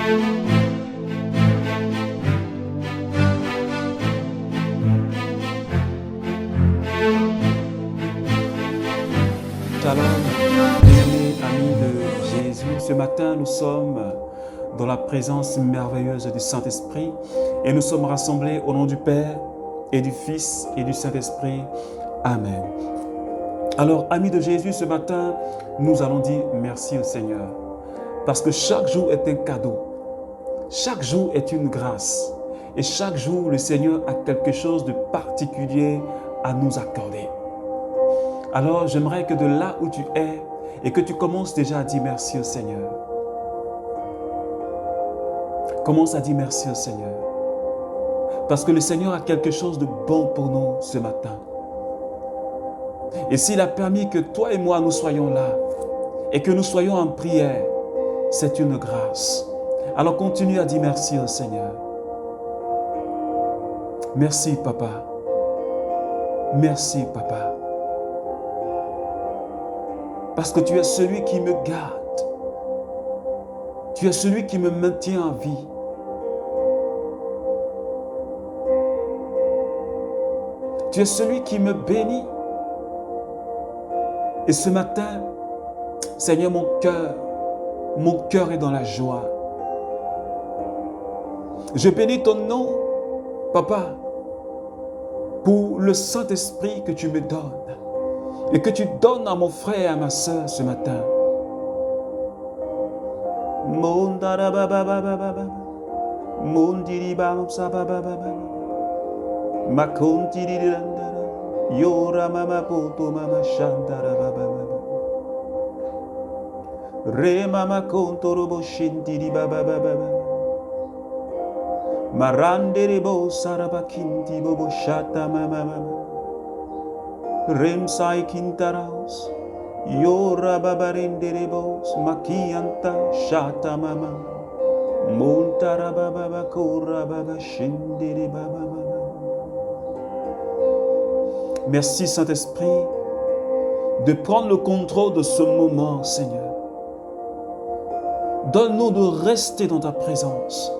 Shalom, bien-aimés amis de Jésus. Ce matin, nous sommes dans la présence merveilleuse du Saint-Esprit et nous sommes rassemblés au nom du Père et du Fils et du Saint-Esprit. Amen. Alors, amis de Jésus, ce matin, nous allons dire merci au Seigneur parce que chaque jour est un cadeau. Chaque jour est une grâce et chaque jour, le Seigneur a quelque chose de particulier à nous accorder. Alors, j'aimerais que de là où tu es et que tu commences déjà à dire merci au Seigneur. Commence à dire merci au Seigneur. Parce que le Seigneur a quelque chose de bon pour nous ce matin. Et s'il a permis que toi et moi nous soyons là et que nous soyons en prière, c'est une grâce. Alors continue à dire merci au Seigneur. Merci Papa. Merci Papa. Parce que tu es celui qui me garde. Tu es celui qui me maintient en vie. Tu es celui qui me bénit. Et ce matin, Seigneur, mon cœur est dans la joie. Je bénis ton nom, Papa, pour le Saint-Esprit que tu me donnes. Et que tu donnes à mon frère et à ma soeur ce matin. Remsai Kintaraus, Yora Babarenderebos, Makianta, Shata Mama, Montara Baba Kora Baba Shindere Baba. Merci Saint-Esprit de prendre le contrôle de ce moment, Seigneur. Donne-nous de rester dans ta présence.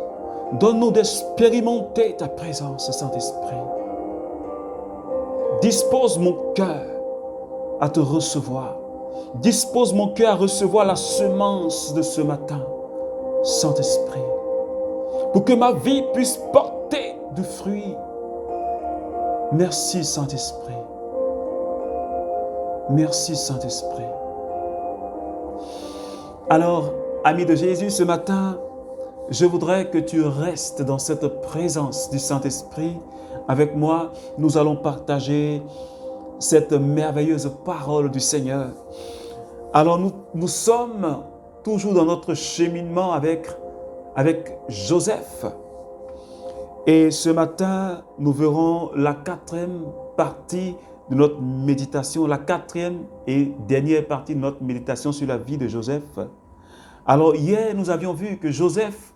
Donne-nous d'expérimenter ta présence, Saint-Esprit. Dispose mon cœur à te recevoir. Dispose mon cœur à recevoir la semence de ce matin, Saint-Esprit, pour que ma vie puisse porter du fruit. Merci, Saint-Esprit. Merci, Saint-Esprit. Alors, amis de Jésus, ce matin, je voudrais que tu restes dans cette présence du Saint-Esprit. Avec moi, nous allons partager cette merveilleuse parole du Seigneur. Alors, nous sommes toujours dans notre cheminement avec Joseph. Et ce matin, nous verrons la quatrième partie de notre méditation, la quatrième et dernière partie de notre méditation sur la vie de Joseph. Alors, hier, nous avions vu que Joseph,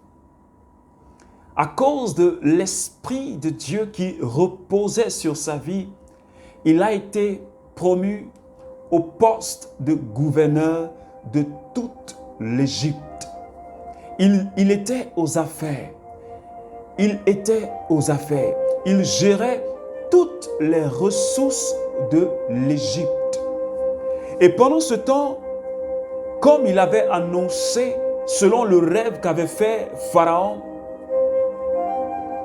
à cause de l'Esprit de Dieu qui reposait sur sa vie, il a été promu au poste de gouverneur de toute l'Égypte. Il était aux affaires. Il était aux affaires. Il gérait toutes les ressources de l'Égypte. Et pendant ce temps, comme il avait annoncé, selon le rêve qu'avait fait Pharaon,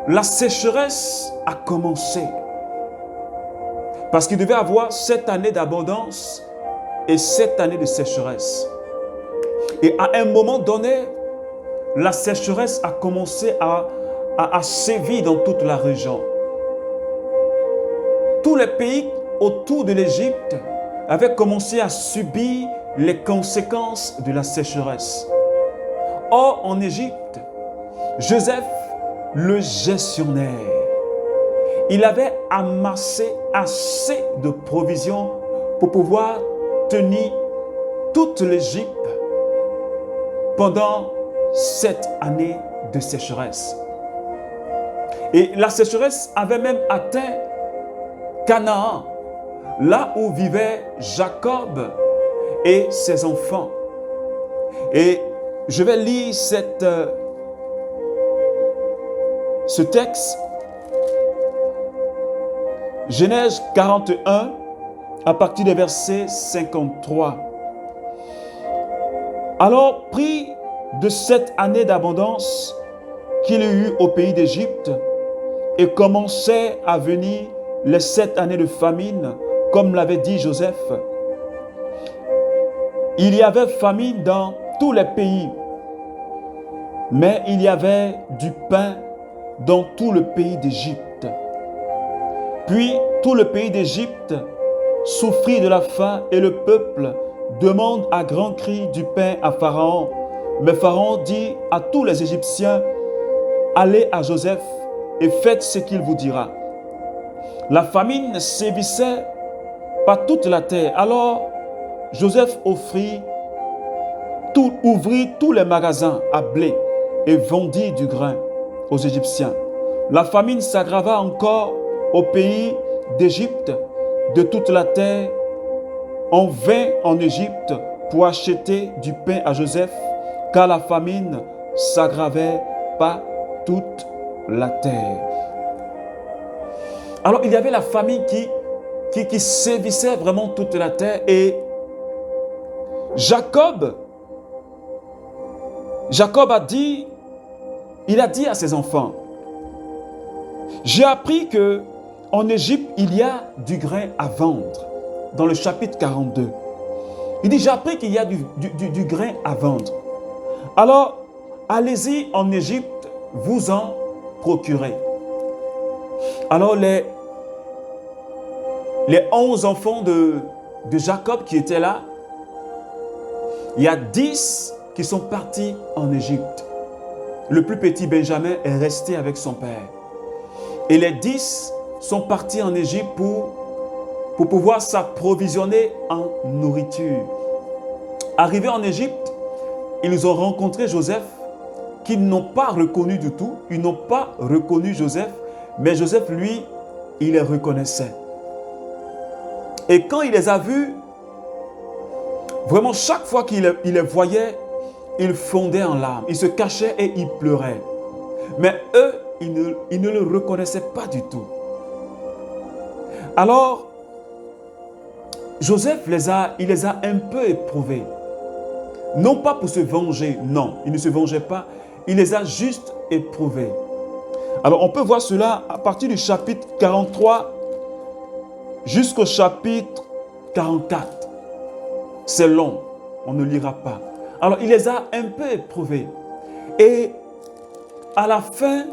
la sécheresse a commencé. Parce qu'il devait avoir 7 années d'abondance et 7 années de sécheresse. Et à un moment donné, la sécheresse a commencé à sévir dans toute la région. Tous les pays autour de l'Égypte avaient commencé à subir les conséquences de la sécheresse. Or, en Égypte, Joseph, le gestionnaire, il avait amassé assez de provisions pour pouvoir tenir toute l'Égypte pendant 7 années de sécheresse. Et la sécheresse avait même atteint Canaan, là où vivait Jacob et ses enfants. Et je vais lire ce texte, Genèse 41, à partir des versets 53. Alors, pris de cette année d'abondance qu'il eut au pays d'Égypte, et commençaient à venir les 7 années de famine, comme l'avait dit Joseph. Il y avait famine dans tous les pays, mais il y avait du pain dans tout le pays d'Égypte. Puis tout le pays d'Égypte souffrit de la faim et le peuple demande à grands cris du pain à Pharaon. Mais Pharaon dit à tous les Égyptiens, allez à Joseph et faites ce qu'il vous dira. La famine sévissait par toute la terre. Alors Joseph ouvrit tous les magasins à blé et vendit du grain aux Égyptiens. La famine s'aggrava encore au pays d'Égypte. De toute la terre, on vint en Égypte pour acheter du pain à Joseph, car la famine s'aggravait par toute la terre. Alors il y avait la famine qui sévissait vraiment toute la terre, et Jacob a dit, il a dit à ses enfants, j'ai appris que en Égypte il y a du grain à vendre. Dans le chapitre 42, il dit, j'ai appris qu'il y a du grain à vendre. Alors allez-y en Égypte, vous en procurez. Alors les 11 enfants de Jacob qui étaient là, il y a 10 qui sont partis en Égypte. Le plus petit Benjamin est resté avec son père. Et les 10 sont partis en Égypte pour pouvoir s'approvisionner en nourriture. Arrivés en Égypte, ils ont rencontré Joseph, qu'ils n'ont pas reconnu du tout. Ils n'ont pas reconnu Joseph, mais Joseph, lui, il les reconnaissait. Et quand il les a vus, vraiment chaque fois qu'il les voyait, il fondait en larmes, il se cachait et il pleurait. Mais eux, ils ne le reconnaissaient pas du tout. Alors, Joseph les a un peu éprouvés. Non pas pour se venger, non, il ne se vengeait pas, il les a juste éprouvés. Alors, on peut voir cela à partir du chapitre 43 jusqu'au chapitre 44. C'est long, on ne lira pas. Alors, il les a un peu éprouvés. Et à la fin,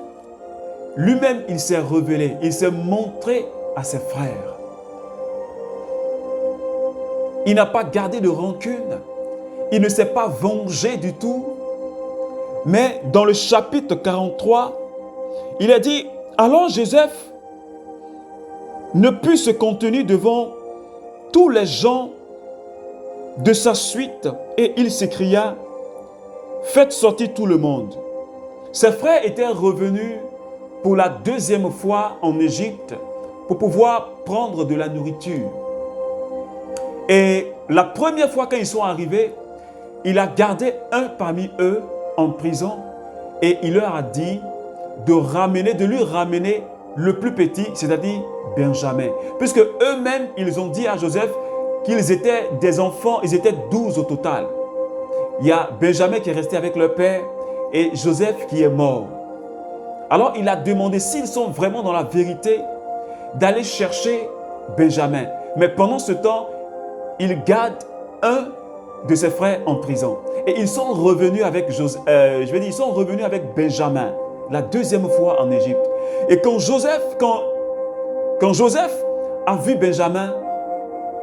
lui-même, il s'est révélé, il s'est montré à ses frères. Il n'a pas gardé de rancune. Il ne s'est pas vengé du tout. Mais dans le chapitre 43, il a dit, alors Joseph ne put se contenir devant tous les gens de sa suite et il s'écria, faites sortir tout le monde. Ses frères étaient revenus pour la deuxième fois en Égypte pour pouvoir prendre de la nourriture. Et la première fois quand ils sont arrivés, il a gardé un parmi eux en prison et il leur a dit de lui ramener le plus petit, c'est-à-dire Benjamin. Puisque eux-mêmes, ils ont dit à Joseph qu'ils étaient des enfants, ils étaient 12 au total. Il y a Benjamin qui est resté avec leur père et Joseph qui est mort. Alors il a demandé s'ils sont vraiment dans la vérité d'aller chercher Benjamin. Mais pendant ce temps, il garde un de ses frères en prison. Et ils sont revenus avec ils sont revenus avec Benjamin, la deuxième fois en Égypte. Et quand Joseph a vu Benjamin,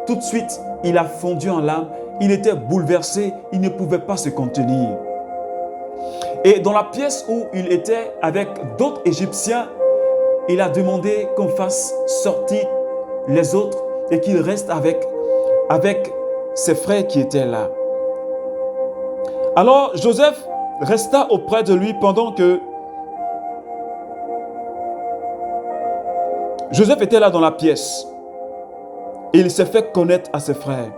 tout de suite, il a fondu en larmes. Il était bouleversé, il ne pouvait pas se contenir. Et dans la pièce où il était avec d'autres Égyptiens, il a demandé qu'on fasse sortir les autres et qu'il reste avec ses frères qui étaient là. Alors Joseph resta auprès de lui pendant que Joseph était là dans la pièce. Et il s'est fait connaître à ses frères.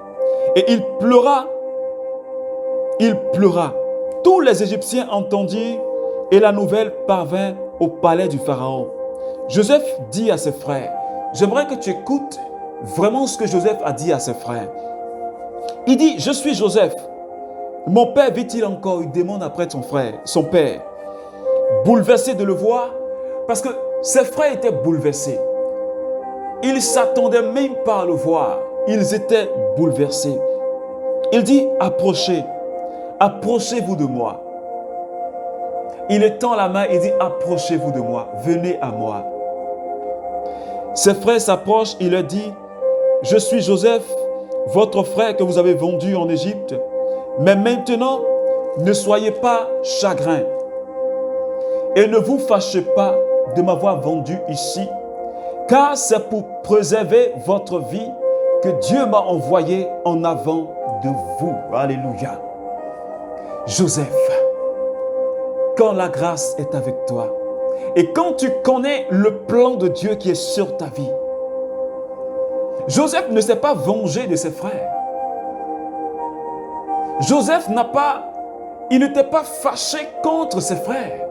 Et il pleura. Il pleura. Tous les Égyptiens entendirent et la nouvelle parvint au palais du Pharaon. Joseph dit à ses frères, j'aimerais que tu écoutes vraiment ce que Joseph a dit à ses frères. Il dit, je suis Joseph. Mon père vit-il encore? Il demande après son père, bouleversé de le voir, parce que ses frères étaient bouleversés. Ils ne s'attendaient même pas à le voir. Ils étaient bouleversés. Il dit, approchez, approchez-vous de moi. Il étend la main et dit, approchez-vous de moi, venez à moi. Ses frères s'approchent, il leur dit, je suis Joseph, votre frère que vous avez vendu en Égypte. Mais maintenant, ne soyez pas chagrins et ne vous fâchez pas de m'avoir vendu ici, car c'est pour préserver votre vie que Dieu m'a envoyé en avant de vous. Alléluia. Joseph, quand la grâce est avec toi et quand tu connais le plan de Dieu qui est sur ta vie, Joseph ne s'est pas vengé de ses frères. Joseph il n'était pas fâché contre ses frères.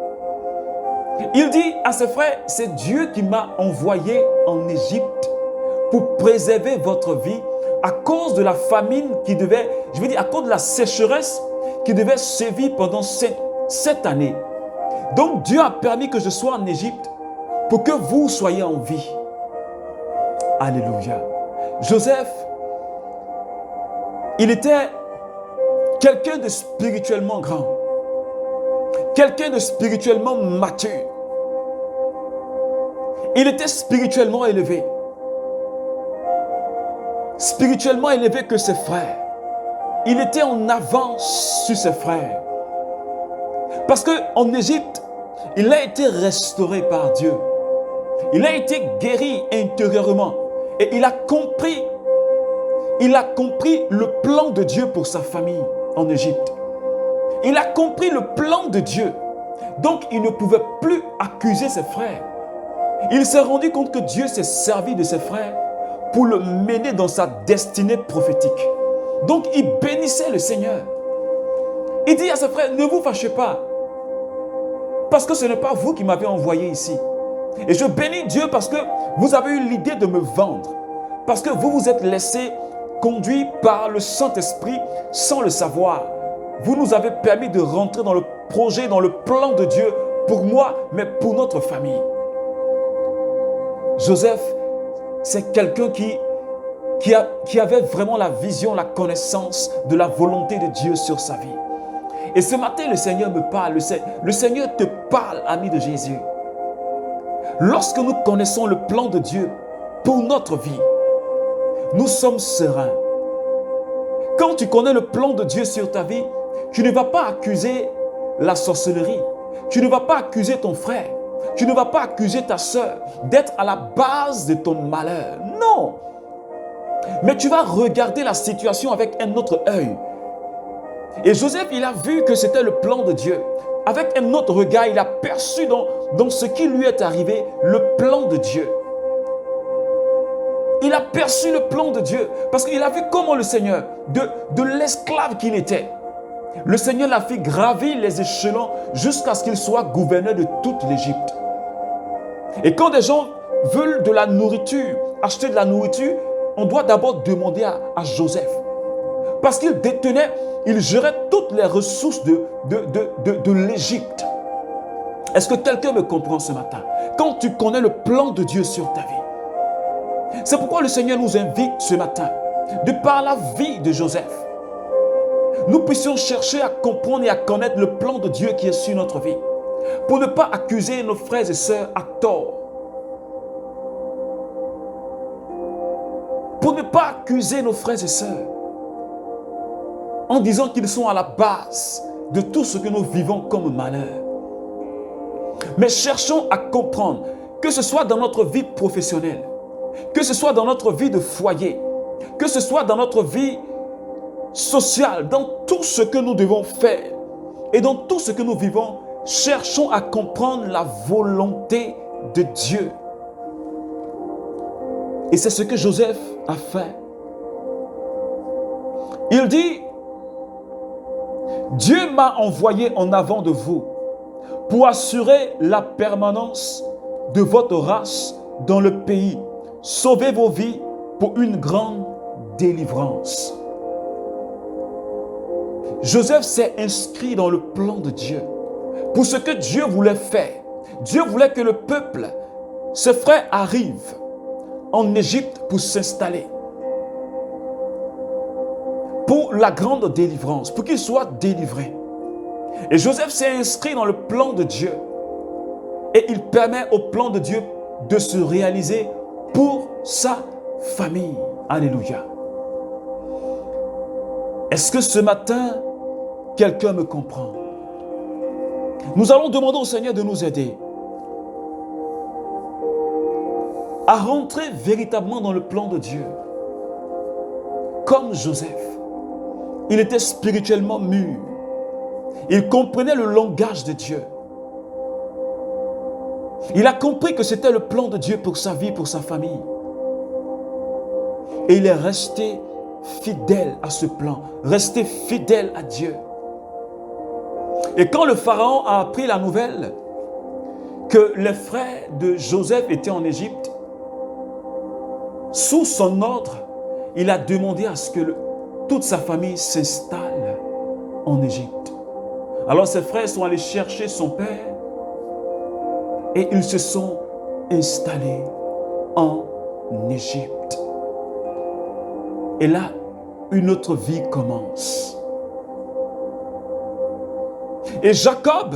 Il dit à ses frères, c'est Dieu qui m'a envoyé en Égypte pour préserver votre vie à cause de la famine qui devait, à cause de la sécheresse qui devait sévir pendant 7 années. Donc Dieu a permis que je sois en Égypte pour que vous soyez en vie. Alléluia. Joseph, il était quelqu'un de spirituellement grand, quelqu'un de spirituellement mature. Il était spirituellement élevé que ses frères. Il était en avance sur ses frères. Parce qu'en Égypte, il a été restauré par Dieu. Il a été guéri intérieurement. Et il a compris le plan de Dieu pour sa famille en Égypte. Il a compris le plan de Dieu. Donc, il ne pouvait plus accuser ses frères. Il s'est rendu compte que Dieu s'est servi de ses frères pour le mener dans sa destinée prophétique. Donc, il bénissait le Seigneur. Il dit à ses frères, ne vous fâchez pas, parce que ce n'est pas vous qui m'avez envoyé ici. Et je bénis Dieu parce que vous avez eu l'idée de me vendre, parce que vous vous êtes laissé conduire par le Saint-Esprit sans le savoir. Vous nous avez permis de rentrer dans le projet, dans le plan de Dieu pour moi, mais pour notre famille. Joseph, c'est quelqu'un qui avait vraiment la vision, la connaissance de la volonté de Dieu sur sa vie. Et ce matin, le Seigneur me parle. Le Seigneur te parle, ami de Jésus. Lorsque nous connaissons le plan de Dieu pour notre vie, nous sommes sereins. Quand tu connais le plan de Dieu sur ta vie, tu ne vas pas accuser la sorcellerie. Tu ne vas pas accuser ton frère. Tu ne vas pas accuser ta soeur d'être à la base de ton malheur. Non. Mais tu vas regarder la situation avec un autre œil. Et Joseph, il a vu que c'était le plan de Dieu. Avec un autre regard, il a perçu dans ce qui lui est arrivé le plan de Dieu. Il a perçu le plan de Dieu parce qu'il a vu comment le Seigneur, de l'esclave qu'il était, le Seigneur l'a fait gravir les échelons jusqu'à ce qu'il soit gouverneur de toute l'Égypte. Et quand des gens veulent de la nourriture, acheter de la nourriture, on doit d'abord demander à Joseph. Parce qu'il détenait, il gérait toutes les ressources de l'Égypte. Est-ce que quelqu'un me comprend ce matin? Quand tu connais le plan de Dieu sur ta vie. C'est pourquoi le Seigneur nous invite ce matin, de par la vie de Joseph, nous puissions chercher à comprendre et à connaître le plan de Dieu qui est sur notre vie, pour ne pas accuser nos frères et sœurs à tort. Pour ne pas accuser nos frères et sœurs en disant qu'ils sont à la base de tout ce que nous vivons comme malheur. Mais cherchons à comprendre, que ce soit dans notre vie professionnelle, que ce soit dans notre vie de foyer, que ce soit dans notre vie sociale, dans tout ce que nous devons faire et dans tout ce que nous vivons, cherchons à comprendre la volonté de Dieu. Et c'est ce que Joseph a fait. Il dit, Dieu m'a envoyé en avant de vous pour assurer la permanence de votre race dans le pays. Sauvez vos vies pour une grande délivrance. Joseph s'est inscrit dans le plan de Dieu pour ce que Dieu voulait faire. Dieu voulait que le peuple, ses frères, arrivent en Égypte pour s'installer. Pour la grande délivrance, pour qu'ils soient délivrés. Et Joseph s'est inscrit dans le plan de Dieu. Et il permet au plan de Dieu de se réaliser pour sa famille. Alléluia. Est-ce que ce matin, quelqu'un me comprend? Nous allons demander au Seigneur de nous aider à rentrer véritablement dans le plan de Dieu. Comme Joseph, il était spirituellement mûr. Il comprenait le langage de Dieu. Il a compris que c'était le plan de Dieu pour sa vie, pour sa famille. Et il est resté fidèle à ce plan, resté fidèle à Dieu. Et quand le Pharaon a appris la nouvelle que les frères de Joseph étaient en Égypte, sous son ordre, il a demandé à ce que toute sa famille s'installe en Égypte. Alors ses frères sont allés chercher son père et ils se sont installés en Égypte. Et là, une autre vie commence. Et Jacob,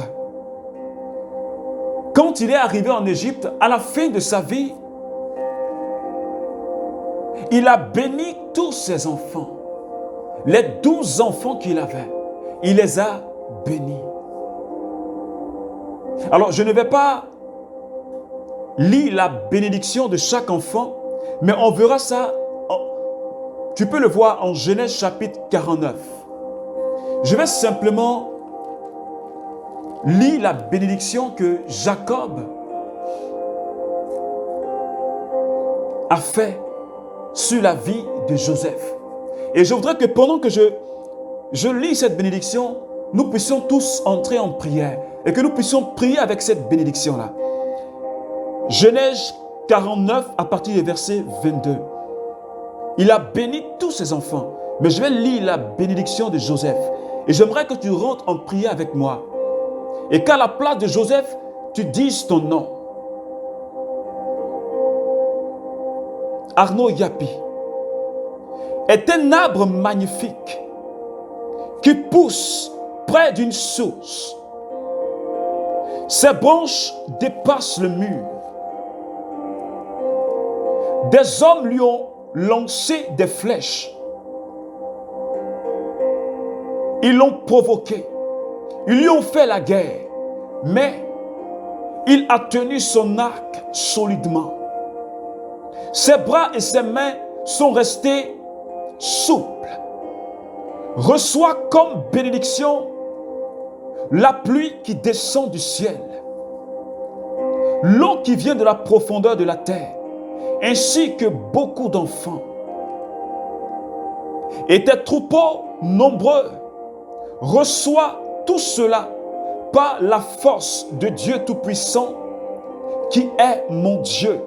quand il est arrivé en Égypte, à la fin de sa vie, il a béni tous ses enfants. Les 12 enfants qu'il avait, il les a bénis. Alors, je ne vais pas lire la bénédiction de chaque enfant, mais on verra ça, tu peux le voir en Genèse chapitre 49. Je vais simplement lire la bénédiction que Jacob a fait sur la vie de Joseph. Et je voudrais que pendant que je lis cette bénédiction, nous puissions tous entrer en prière et que nous puissions prier avec cette bénédiction-là. Genèse 49 à partir du verset 22. Il a béni tous ses enfants. Mais je vais lire la bénédiction de Joseph. Et j'aimerais que tu rentres en prière avec moi. Et qu'à la place de Joseph, tu dises ton nom. Arnaud Yapi est un arbre magnifique qui pousse près d'une source. Ses branches dépassent le mur. Des hommes lui ont lancé des flèches. Ils l'ont provoqué. Ils lui ont fait la guerre. Mais il a tenu son arc solidement. Ses bras et ses mains sont restés souples. Reçois comme bénédiction la pluie qui descend du ciel, l'eau qui vient de la profondeur de la terre, ainsi que beaucoup d'enfants. Et tes troupeaux nombreux. Reçois tout cela par la force de Dieu Tout-Puissant, qui est mon Dieu,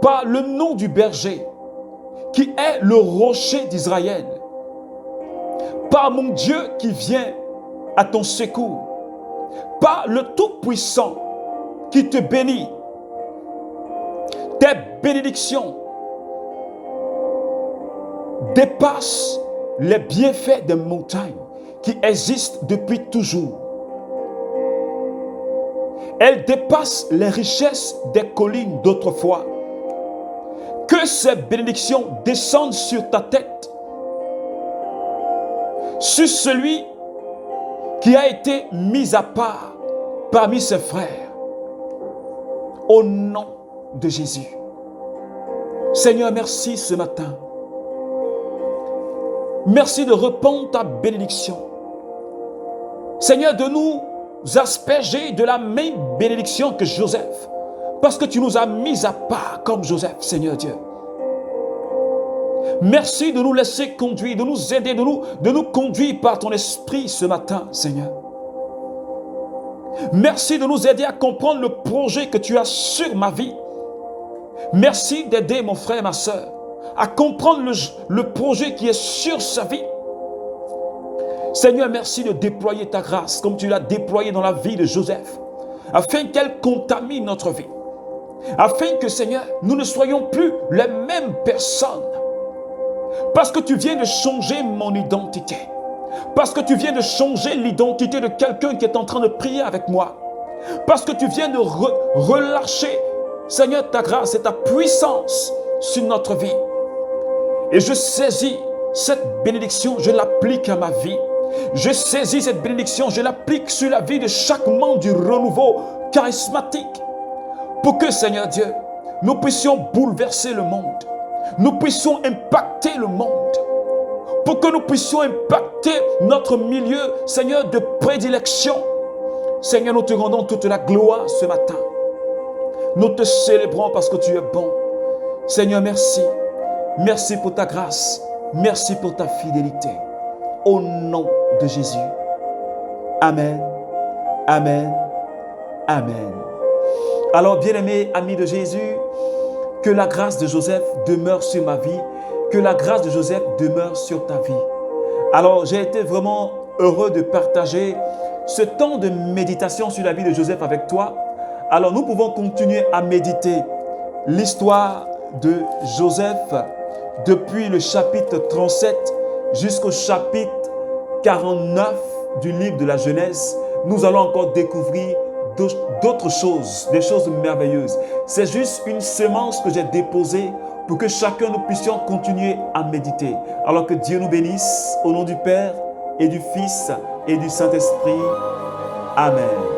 par le nom du berger, qui est le rocher d'Israël, par mon Dieu qui vient à ton secours, par le Tout-Puissant qui te bénit. Tes bénédictions dépassent les bienfaits des montagnes qui existent depuis toujours. Elles dépassent les richesses des collines d'autrefois. Que ces bénédictions descendent sur ta tête, sur celui qui a été mis à part parmi ses frères, au nom de Jésus. Seigneur, merci ce matin. Merci de répandre ta bénédiction. Seigneur, de nous asperger de la même bénédiction que Joseph, parce que tu nous as mis à part comme Joseph, Seigneur Dieu. Merci de nous laisser conduire, de nous aider, de nous conduire par ton esprit ce matin, Seigneur. Merci de nous aider à comprendre le projet que tu as sur ma vie. Merci d'aider mon frère et ma soeur à comprendre le projet qui est sur sa vie. Seigneur, merci de déployer ta grâce comme tu l'as déployée dans la vie de Joseph, afin qu'elle contamine notre vie. Afin que, Seigneur, nous ne soyons plus les mêmes personnes. Parce que tu viens de changer mon identité. Parce que tu viens de changer l'identité de quelqu'un qui est en train de prier avec moi. Parce que tu viens de relâcher, Seigneur, ta grâce et ta puissance sur notre vie. Et je saisis cette bénédiction, je l'applique à ma vie. Je saisis cette bénédiction, je l'applique sur la vie de chaque membre du renouveau charismatique. Pour que, Seigneur Dieu, nous puissions bouleverser le monde. Nous puissions impacter le monde. Pour que nous puissions impacter notre milieu, Seigneur, de prédilection. Seigneur, nous te rendons toute la gloire ce matin. Nous te célébrons parce que tu es bon. Seigneur, merci. Merci pour ta grâce. Merci pour ta fidélité. Au nom de Jésus. Amen. Amen. Amen. Alors, bien-aimés amis de Jésus, que la grâce de Joseph demeure sur ma vie, que la grâce de Joseph demeure sur ta vie. Alors, j'ai été vraiment heureux de partager ce temps de méditation sur la vie de Joseph avec toi. Alors, nous pouvons continuer à méditer l'histoire de Joseph depuis le chapitre 37 jusqu'au chapitre 49 du livre de la Genèse. Nous allons encore découvrir d'autres choses, des choses merveilleuses. C'est juste une semence que j'ai déposée pour que chacun nous puissions continuer à méditer. Alors que Dieu nous bénisse au nom du Père et du Fils et du Saint-Esprit. Amen.